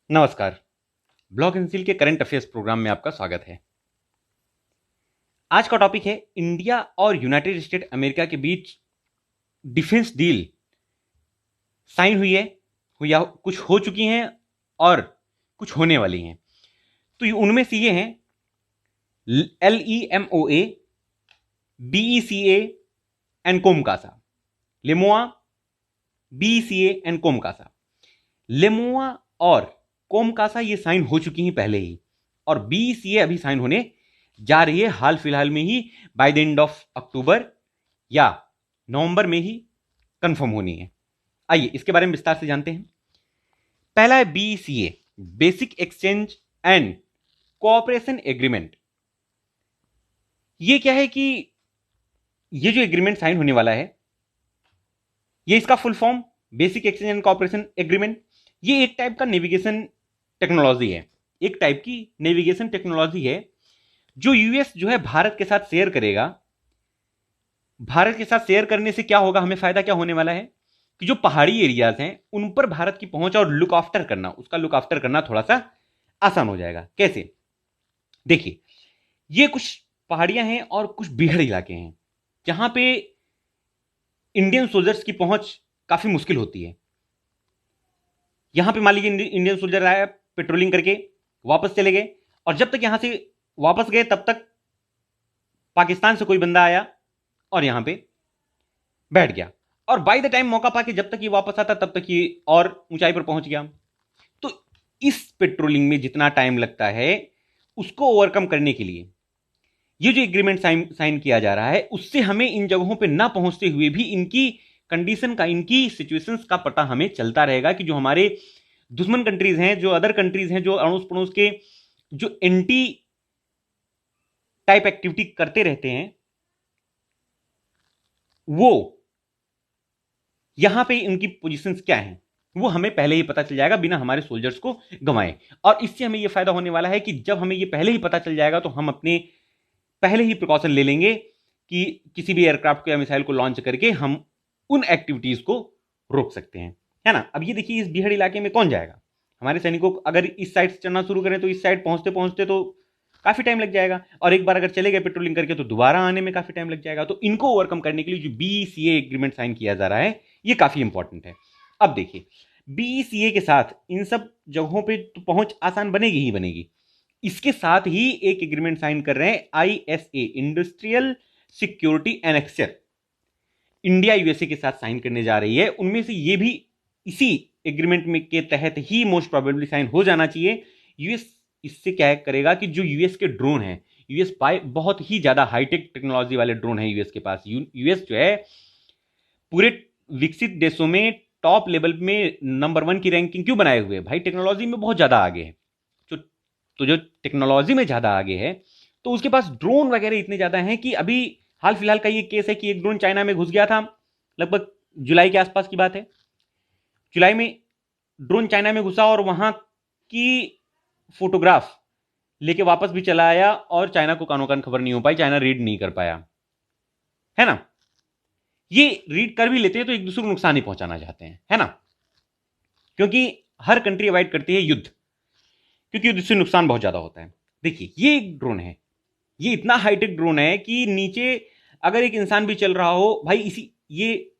नमस्कार। Block and के current affairs programme में आपका स्वागत है। आज का टॉपिक है इंडिया और यूनाइटेड स्टेट अमेरिका के बीच डिफेंस डील साइन हुई है या कुछ हो चुकी हैं और कुछ होने वाली हैं। तो उनमें से ये हैं LEMOA, BECA and COMCASA. LEMOA, BECA and COMCASA. LEMOA और कोमकासा ये साइन हो चुकी हैं पहले ही, और BECA अभी साइन होने जा रही है हाल फिलहाल में ही, by the end of October या नवंबर में ही कंफर्म होनी है। आइए इसके बारे में विस्तार से जानते हैं। पहला है BECA, basic exchange and cooperation agreement. ये क्या है कि ये जो एग्रीमेंट साइन होने वाला है, ये इसका full form basic exchange and cooperation agreement, ये एक टाइप का नेविगेशन टेक्नोलॉजी है, एक टाइप की नेविगेशन टेक्नोलॉजी है जो यूएस जो है भारत के साथ शेयर करेगा। भारत के साथ शेयर करने से क्या होगा, हमें फायदा क्या होने वाला है कि जो पहाड़ी एरियाज हैं उन पर भारत की पहुंच और लुक आफ्टर करना, उसका लुक आफ्टर करना थोड़ा सा आसान हो जाएगा। कैसे? देखिए, ये कुछ पहाड़ियां हैं और कुछ बीहड़ इलाके हैं जहां पे इंडियन सोल्जर्स की पहुंच काफी मुश्किल होती है। यहां पे मान लीजिए इंडियन सोल्जर आया, पेट्रोलिंग करके वापस चले गए, और जब तक यहां से वापस गए तब तक पाकिस्तान से कोई बंदा आया और यहां पे बैठ गया, और बाय द टाइम मौका पाके जब तक ये वापस आता तब तक ये और ऊंचाई पर पहुंच गया। तो इस पेट्रोलिंग में जितना टाइम लगता है उसको ओवरकम करने के लिए ये जो एग्रीमेंट साइन किया जा रहा है, उससे हमें इन जगहों पे ना पहुंचते हुए भी इनकी कंडीशन का, इनकी सिचुएशंस का पता हमें चलता रहेगा कि जो हमारे दुश्मन कंट्रीज हैं, जो अदर कंट्रीज हैं, जो अड़ोस पड़ोस के जो एंटी टाइप एक्टिविटी करते रहते हैं, वो यहां पे उनकी पोजीशंस क्या हैं वो हमें पहले ही पता चल जाएगा बिना हमारे सोल्जर्स को गंवाए। और इससे हमें यह फायदा होने वाला है कि जब हमें यह पहले ही पता चल जाएगा तो हम अपने पहले ही प्रिकॉशन ले लेंगे कि किसी भी एयरक्राफ्ट को या मिसाइल को लॉन्च करके हम उन एक्टिविटीज को रोक सकते हैं, है ना। अब ये देखिए, इस बिहड़ इलाके में कौन जाएगा? हमारे सैनिकों को अगर इस साइड से चलना शुरू करें तो इस साइड पहुंचते पहुंचते तो काफी टाइम लग जाएगा, और एक बार अगर चले गए पेट्रोलिंग करके तो दोबारा आने में काफी टाइम लग जाएगा। तो इनको ओवरकम करने के लिए जो BECA एग्रीमेंट साइन किया जा रहा है ये काफी इंपॉर्टेंट है। अब देखिए, BECA के साथ इन सब जगहों पे तो पहुंच आसान बनेगी ही बनेगी। इसके साथ ही एक एग्रीमेंट साइन कर रहे हैं ISA, industrial security annexure, India USA के साथ साइन करने जा रही है। उनमें से ये भी इसी एग्रीमेंट में के तहत ही मोस्ट प्रोबेबली साइन हो जाना चाहिए। यूएस इससे क्या करेगा कि जो यूएस के ड्रोन हैं, यूएस बहुत ही ज्यादा हाईटेक टेक्नोलॉजी वाले ड्रोन हैं यूएस के पास। यूएस जो है पूरे विकसित देशों में टॉप लेवल में नंबर 1 की रैंकिंग क्यों बनाए हुए भाई? टेक्नोलॉजी में बहुत ज्यादा आगे है। तो जो टेक्नोलॉजी में ज्यादा आगे है तो उसके पास ड्रोन वगैरह इतने ज्यादा हैं कि अभी हाल फिलहाल का ये केस है कि एक ड्रोन चाइना में घुस गया था, लगभग जुलाई के आसपास की बात है। जुलाई में ड्रोन चाइना में घुसा और वहां की फोटोग्राफ लेके वापस भी चला आया, और चाइना को कानो कान खबर नहीं हो पाई, चाइना रीड नहीं कर पाया, है ना। ये रीड कर भी लेते हैं तो एक दूसरे को नुकसान ही पहुंचाना चाहते हैं, है ना, क्योंकि हर कंट्री अवॉइड करती है युद्ध, क्योंकि युद्ध से नुकसान बहुत ज्यादा होता है। देखिए, ये एक ड्रोन है, ये इतना हाईटेक ड्रोन है कि नीचे अगर एक इंसान भी चल रहा हो भाई, इसी ये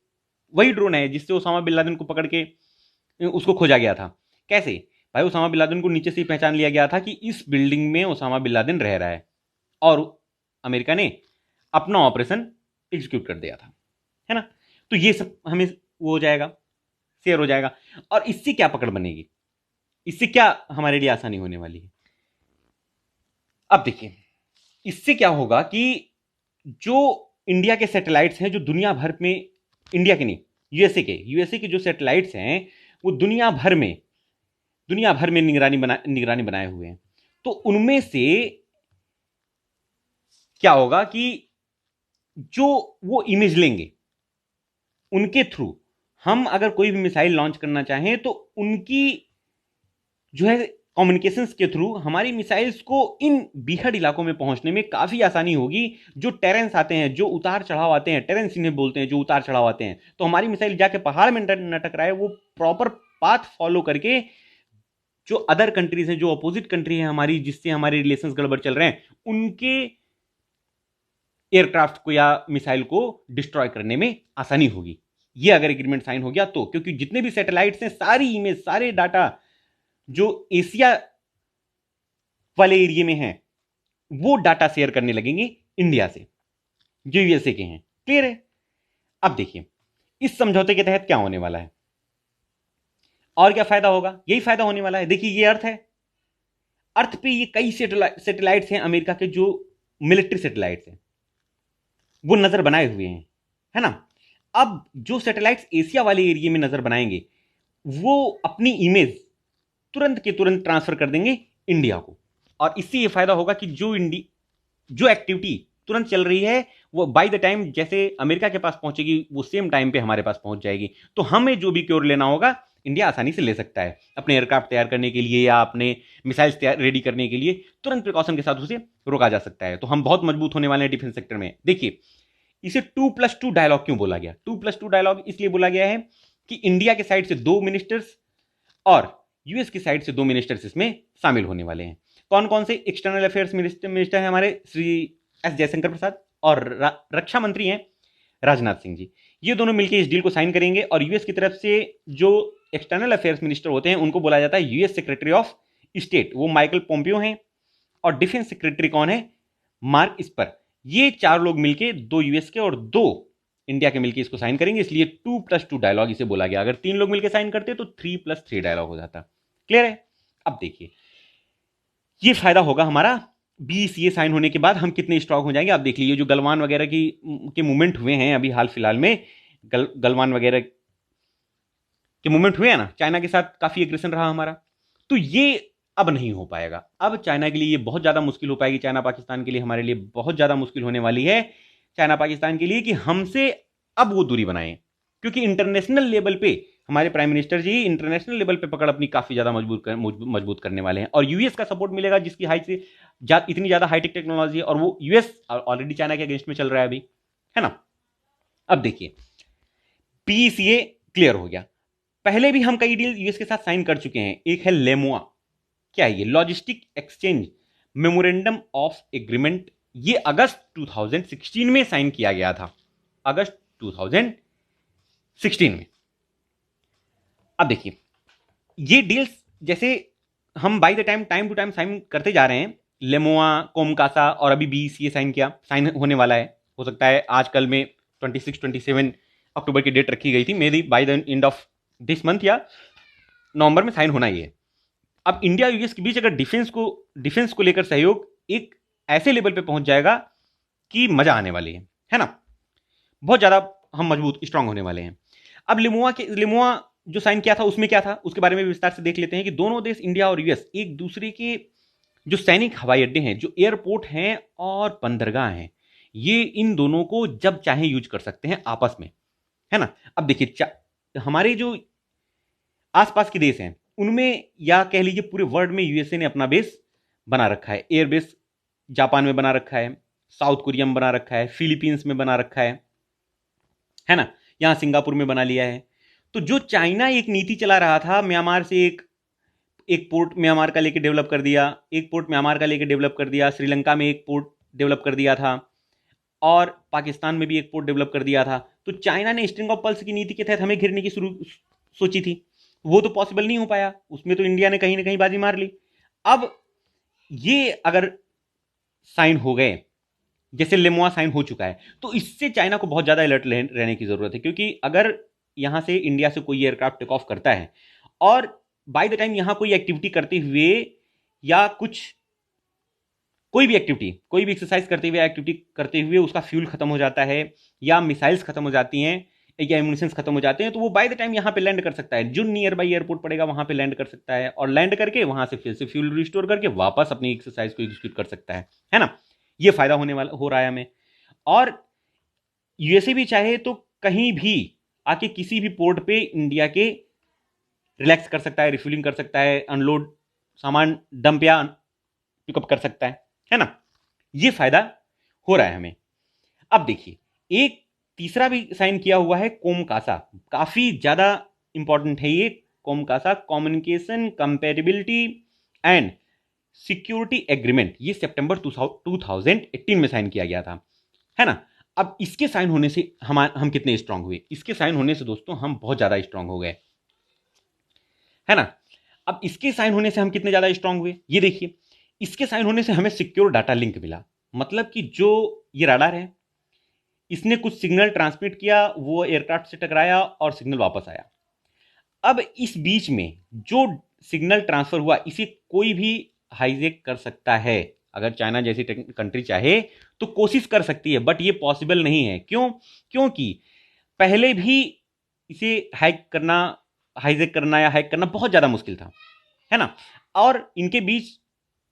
वही ड्रोन है जिससे ओसामा बिन लादेन को पकड़ के उसको खोजा गया था। कैसे भाई? ओसामा बिन लादेन को नीचे से ही पहचान लिया गया था कि इस बिल्डिंग में ओसामा बिन लादेन रह रहा है, और अमेरिका ने अपना ऑपरेशन एग्जीक्यूट कर दिया था, है ना। तो ये सब हमें वो हो जाएगा, शेयर हो जाएगा, और इससे क्या पकड़ बनेगी, इससे क्या हमारे लिए आसानी होने वाली है। अब देखिए, इससे क्या होगा कि जो इंडिया के सैटेलाइट्स हैं, जो दुनिया भर में, इंडिया के नहीं, यूएसए के जो सैटेलाइट्स हैं वो दुनिया भर में निगरानी बनाए हुए हैं। तो उनमें से क्या होगा कि जो वो इमेज लेंगे उनके थ्रू हम अगर कोई भी मिसाइल लॉन्च करना चाहें तो उनकी जो है कम्युनिकेशंस के थ्रू हमारी मिसाइल्स को इन बीहड़ इलाकों में पहुंचने में काफी आसानी होगी। जो टेरेंस आते हैं, जो उतार चढ़ाव आते हैं, टेरेंस इन्हें बोलते हैं, जो उतार चढ़ाव आते हैं, तो हमारी मिसाइल जाके पहाड़ में न टकराए, वो प्रॉपर पाथ फॉलो करके जो अदर कंट्रीज हैं, जो अपोजिट कंट्री है हमारी, जिससे हमारे रिलेशंस गड़बड़ चल रहे हैं, उनके एयरक्राफ्ट को या मिसाइल को डिस्ट्रॉय करने में आसानी होगी। ये अगर एग्रीमेंट साइन हो गया तो, क्योंकि जितने भी सैटेलाइट्स हैं, सारी इमेज, सारे डाटा जो एशिया वाले एरिया में हैं, वो डाटा शेयर करने लगेंगे इंडिया से, जो यूएसए के हैं। क्लियर है? अब देखिए इस समझौते के तहत क्या होने वाला है और क्या फायदा होगा। यही फायदा होने वाला है। देखिए ये अर्थ है, अर्थ पे ये कई सैटेलाइट्स हैं अमेरिका के, जो मिलिट्री सैटेलाइट्स हैं, वो नजर बनाए हुए हैं, है ना। अब जो सैटेलाइट्स एशिया वाले एरिया में नजर बनाएंगे, वो अपनी इमेज तुरंत के तुरंत ट्रांसफर कर देंगे इंडिया को, और इससे ये फायदा होगा कि जो एक्टिविटी तुरंत चल रही है, वो बाय द टाइम जैसे अमेरिका के पास पहुंचेगी, वो सेम टाइम पे हमारे पास पहुंच जाएगी। तो हमें जो भी क्योर लेना होगा, इंडिया आसानी से ले सकता है, अपने एयरक्राफ्ट तैयार करने के लिए या अपने मिसाइल्स रेडी करने के लिए तुरंत प्रिकॉशन के साथ उसे रोका जा सकता है। तो हम बहुत मजबूत होने वाले हैं डिफेंस सेक्टर में। देखिए इसे 2+2 डायलॉग क्यों बोला गया? 2+2 डायलॉग इसलिए बोला गया है कि इंडिया के साइड से 2 मिनिस्टर्स और यूएस की साइड से 2 मिनिस्टर्स इसमें शामिल होने वाले हैं। कौन कौन से? एक्सटर्नल अफेयर्स मिनिस्टर है हमारे श्री एस जयशंकर प्रसाद, और रक्षा मंत्री हैं राजनाथ सिंह जी। ये दोनों मिलकर इस डील को साइन करेंगे, और यूएस की तरफ से जो एक्सटर्नल अफेयर्स मिनिस्टर होते हैं, उनको बोला जाता है यूएस सेक्रेटरी ऑफ स्टेट, वो माइकल पोम्पियो हैं। और डिफेंस सेक्रेटरी कौन है? मार्क इस्पर। ये 4 लोग मिलके, 2 यूएस के और 2 इंडिया के मिलकर इसको साइन करेंगे, इसलिए 2+2 डायलॉग इसे बोला गया। अगर 3 लोग मिलकर साइन करते तो 3+3 डायलॉग हो जाता। क्लियर है? अब देखिए ये फायदा होगा हमारा, BCA साइन होने के बाद हम कितने स्ट्रांग हो जाएंगे। आप देख लीजिए जो गलवान वगैरह के मूवमेंट हुए हैं अभी हाल फिलहाल में, गलवान वगैरह के मूवमेंट हुए हैं ना, चाइना के साथ काफी एग्रेशन रहा हमारा, तो ये अब नहीं हो पाएगा। अब चाइना के लिए ये बहुत ज्यादा मुश्किल हो पाएगी, चाइना पाकिस्तान के लिए, हमारे लिए बहुत ज्यादा मुश्किल होने वाली है चाइना पाकिस्तान के लिए, कि हमसे अब वो दूरी बनाएं। क्योंकि इंटरनेशनल लेवल पे हमारे प्राइम मिनिस्टर जी इंटरनेशनल लेवल पे पकड़ अपनी काफी ज्यादा मजबूत करने वाले हैं, और यूएस का सपोर्ट मिलेगा, जिसकी हाई से इतनी ज्यादा हाईटेक टेक्नोलॉजी, और वो यूएस ऑलरेडी चाइना के अगेंस्ट में चल रहा है अभी, है ना। अब देखिए PCA क्लियर हो गया। पहले भी हम कई डील यूएस के साथ साइन कर चुके हैं। एक है लेमोआ, क्या है ये? Logistic exchange memorandum of agreement. ये अगस्त 2016 में साइन किया गया था, अगस्त 2016 में। अब देखिए ये डील्स जैसे हम by the time to time sign करते जा रहे हैं, लेमोआ, कोमकासा, और अभी BCA साइन होने वाला है। हो सकता है आजकल में 26-27 अक्टूबर की डेट रखी गई थी, may be bye the end of this month या नवंबर में साइन होना ही है। अब इंडिया यूएस के बीच अगर डिफेंस को लेकर सहयोग एक ऐसे लेवल पे पहुंच जाएगा कि मजा आने वाली है ना। बहुत ज्यादा हम मजबूत स्ट्रांग होने वाले हैं। अब लिमुआ जो साइन किया था उसमें क्या था, उसके बारे में विस्तार से देख लेते हैं कि दोनों देश इंडिया और यूएस एक दूसरे के जो सैनिक हवाई अड्डे हैं, जो एयरपोर्ट हैं और बंदरगाह हैं, ये इन दोनों को जब चाहे यूज कर सकते हैं आपस में, है ना। अब देखिए हमारे जो आसपास के देश हैं उनमें, या कह लीजिए पूरे वर्ल्ड में, यूएसए ने अपना बेस बना रखा है। एयरबेस जापान में बना रखा है, साउथ कोरिया में बना रखा है, फिलीपींस में बना रखा है ना, यहां सिंगापुर में बना लिया है। तो जो चाइना एक नीति चला रहा था, म्यांमार से एक पोर्ट म्यांमार का लेके डेवलप कर दिया, एक पोर्ट म्यांमार का लेके डेवलप कर दिया, श्रीलंका में एक पोर्ट डेवलप कर दिया था, और पाकिस्तान में भी एक पोर्ट डेवलप कर दिया था। तो चाइना ने स्ट्रिंग ऑफ पर्ल्स की नीति के तहत हमें घेरने की सोची थी, वो तो पॉसिबल नहीं हो पाया, उसमें तो इंडिया ने कहीं ना कहीं बाजी मार ली। अब ये अगर साइन हो गए, जैसे लेमोआ साइन हो चुका है, तो इससे चाइना को बहुत ज्यादा अलर्ट रहने की जरूरत है। क्योंकि अगर यहां से इंडिया से कोई एयरक्राफ्ट टेक ऑफ करता है, और बाय द टाइम यहां कोई एक्टिविटी करते हुए, या कोई भी एक्सरसाइज करते हुए, एक्टिविटी करते हुए उसका फ्यूल खत्म हो जाता है, या मिसाइल्स खत्म हो जाती हैं, या एम्यूनिशंस खत्म हो जाते हैं, तो वो बाय द टाइम यहां पे लैंड कर सकता है। जो नियर बाई एयरपोर्ट पड़ेगा वहां पे लैंड कर सकता है, और लैंड करके वहां से फिर से फ्यूल रिस्टोर करके वापस अपनी एक्सरसाइज को एग्जीक्यूट कर सकता है ना। ये फायदा हो रहा है हमें। और यूएसए भी चाहे तो कहीं भी आके किसी भी पोर्ट पे इंडिया के रिलैक्स कर सकता है, रिफ्यूलिंग कर सकता है, अनलोड सामान डंप या पिकअप कर सकता है ना। ये फायदा हो रहा है हमें। अब देखिए एक तीसरा भी साइन किया हुआ है, कोमकासा, काफी ज्यादा इंपॉर्टेंट है ये। COMCASA communication compatibility and security agreement, ये सितंबर 2018 में साइन किया गया था, है ना। अब इसके साइन होने से हम कितने स्ट्रांग हुए? इसके साइन होने से दोस्तों हम बहुत ज्यादा स्ट्रांग हो गए, है ना। अब इसके साइन होने से हम कितने ज्यादा स्ट्रांग हुए, ये देखिए। इसके साइन होने से हमें सिक्योर डाटा लिंक मिला, मतलब कि जो ये रडार है इसने कुछ सिग्नल ट्रांसमिट किया, वो एयरक्राफ्ट से टकराया और सिग्नल वापस आया। अब इस बीच में जो सिग्नल ट्रांसफर हुआ इसे कोई भी हाईजैक कर सकता है। अगर चाइना जैसी कंट्री चाहे तो कोशिश कर सकती है, बट ये पॉसिबल नहीं है। क्यों? क्योंकि पहले भी इसे हाईजैक करना या हैक करना बहुत ज्यादा मुश्किल था, है ना। और इनके बीच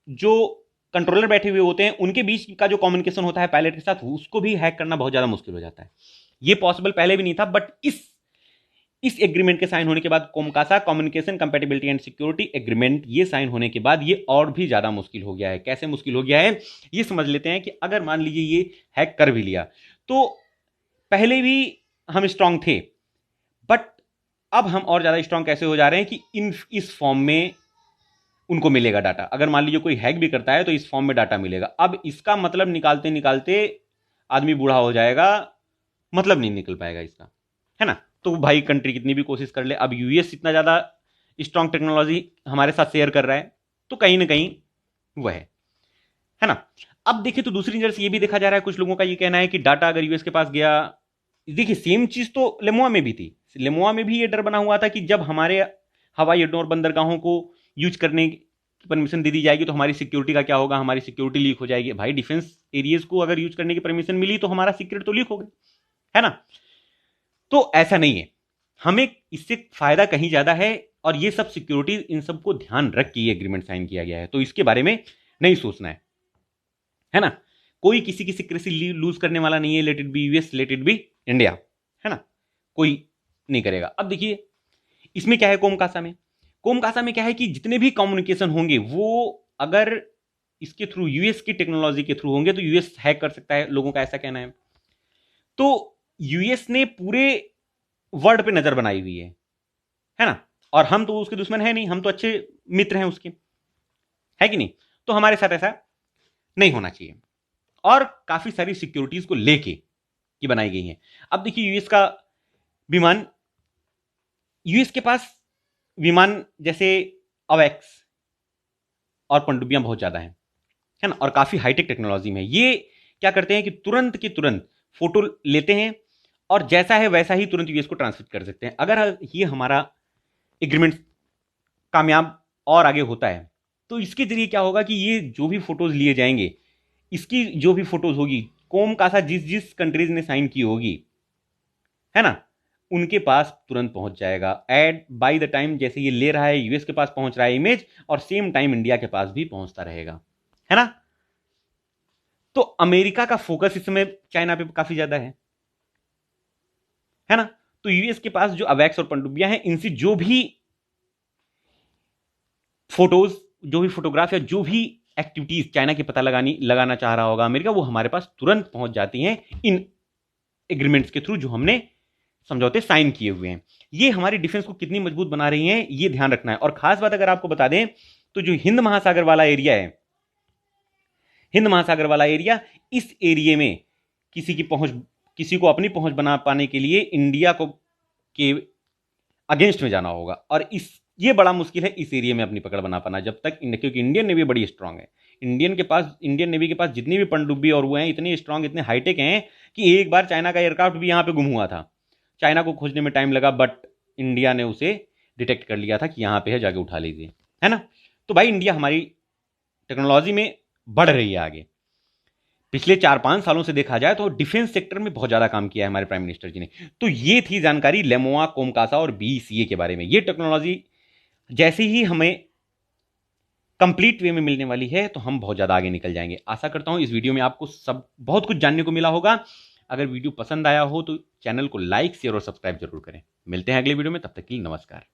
जो कंट्रोलर बैठे हुए होते हैं उनके बीच का जो कम्युनिकेशन होता है पायलट के साथ, उसको भी हैक करना बहुत ज्यादा मुश्किल हो जाता है। ये पॉसिबल पहले भी नहीं था, बट इस एग्रीमेंट के साइन होने के बाद, COMCASA communication compatibility and security agreement, ये साइन होने के बाद ये और भी ज्यादा मुश्किल हो गया है। कैसे मुश्किल हो गया है ये समझ लेते हैं कि अगर मान लीजिए ये हैक कर भी लिया तो पहले भी हम स्ट्रांग थे, बट अब हम और ज्यादा स्ट्रांग कैसे हो जा रहे हैं कि इस फॉर्म में उनको मिलेगा डाटा। अगर मान लीजिए कोई हैक भी करता है तो इस फॉर्म में डाटा मिलेगा। अब इसका मतलब निकालते निकालते आदमी बूढ़ा हो जाएगा, मतलब नहीं निकल पाएगा इसका, है ना। तो भाई कंट्री कितनी भी कोशिश कर ले, अब यूएस इतना ज्यादा स्ट्रांग टेक्नोलॉजी हमारे साथ शेयर कर रहा है तो कहीं ना कहीं वह है ना। अब देखिए तो दूसरी नजर से ये भी देखा जा रहा है, कुछ लोगों का ये कहना है कि डाटा अगर यूएस के पास गया, देखिए सेम चीज तो लेमोआ में भी थी। लेमोआ में भी ये डर बना हुआ था कि जब हमारे हवाई अड्डों और बंदरगाहों को यूज करने की परमिशन दे दी जाएगी तो हमारी सिक्योरिटी का क्या होगा, हमारी सिक्योरिटी लीक हो जाएगी। भाई डिफेंस एरियाज को अगर यूज करने की परमिशन मिली तो हमारा सीक्रेट तो लीक हो गया, है ना। तो ऐसा नहीं है, हमें इससे फायदा कहीं ज्यादा है, और ये सब सिक्योरिटी इन सबको ध्यान रख के ये एग्रीमेंट साइन किया गया है, तो इसके बारे में नहीं सोचना है ना। कोई किसी की सिक्रेसी लूज करने वाला नहीं है, let it be US, let it be India, है ना, कोई नहीं करेगा। अब देखिए इसमें क्या है, कोमकासा में क्या है कि जितने भी कम्युनिकेशन होंगे वो अगर इसके थ्रू, यूएस की टेक्नोलॉजी के थ्रू होंगे तो यूएस हैक कर सकता है, लोगों का ऐसा कहना है। तो यूएस ने पूरे वर्ल्ड पे नजर बनाई हुई है ना, और हम तो उसके दुश्मन है नहीं, हम तो अच्छे मित्र हैं उसके, है कि नहीं। तो हमारे साथ ऐसा नहीं होना चाहिए, और काफी सारी सिक्योरिटीज को लेके ये बनाई गई है। अब देखिए यूएस के पास विमान जैसे अवैक्स और पनडुब्बियां बहुत ज्यादा हैं, है ना, और काफी हाईटेक टेक्नोलॉजी में। ये क्या करते हैं कि तुरंत के तुरंत फोटो लेते हैं और जैसा है वैसा ही तुरंत यूएस को ट्रांसमिट कर सकते हैं। अगर ये हमारा एग्रीमेंट कामयाब और आगे होता है तो इसके जरिए क्या होगा कि ये जो भी फोटोज लिए जाएंगे, इसकी जो भी फोटोज होगी, कोमकासा जिस जिस कंट्रीज ने साइन की होगी, है ना, उनके पास तुरंत पहुंच जाएगा। एट बाय द टाइम जैसे ये ले रहा है, यूएस के पास पहुंच रहा है इमेज, और सेम टाइम इंडिया के पास भी पहुंचता रहेगा, है ना। तो अमेरिका का फोकस इस समय चाइना पे काफी ज्यादा है ना। तो यूएस के पास जो अवैक्स और पनडुब्बियां हैं, इनसे जो भी फोटोज, जो भी फोटोग्राफ या जो भी एक्टिविटीज चाइना की पता लगाना चाह रहा होगा अमेरिका, वो हमारे पास तुरंत पहुंच जाती हैं इन एग्रीमेंट्स के थ्रू जो हमने समझौते साइन किए हुए हैं। ये हमारी डिफेंस को कितनी मजबूत बना रही हैं, ये ध्यान रखना है। और खास बात अगर आपको बता दें तो जो हिंद महासागर वाला एरिया है, हिंद महासागर वाला एरिया, इस एरिया में किसी को अपनी पहुंच बना पाने के लिए इंडिया को के अगेंस्ट में जाना होगा, और ये बड़ा मुश्किल है इस एरिया में अपनी पकड़ बना पाना जब तक, क्योंकि इंडियन नेवी बड़ी स्ट्रांग है। इंडियन नेवी के पास जितनी भी पनडुब्बी और वो हैं, इतने स्ट्रांग, इतने हाईटेक हैं कि एक बार चाइना का एयरक्राफ्ट भी यहां पे गुम हुआ था। चाइना को खोजने में टाइम लगा, बट इंडिया ने उसे डिटेक्ट कर लिया था कि यहां पे है, जाके उठा लीजिए, है ना। तो भाई इंडिया हमारी टेक्नोलॉजी में बढ़ रही है आगे। पिछले 4-5 सालों से देखा जाए तो डिफेंस सेक्टर में बहुत ज्यादा काम किया है हमारे प्राइम मिनिस्टर जी ने। तो ये थी जानकारी लेमोआ, कोमकासा और बीसीए के बारे में। ये टेक्नोलॉजी जैसे ही हमें कंप्लीट वे में मिलने वाली है तो हम बहुत ज्यादा आगे निकल जाएंगे। आशा करता हूं इस वीडियो में आपको बहुत कुछ जानने को मिला होगा। अगर वीडियो पसंद आया हो तो चैनल को लाइक, शेयर और सब्सक्राइब जरूर करें। मिलते हैं अगले वीडियो में, तब तक के लिए नमस्कार।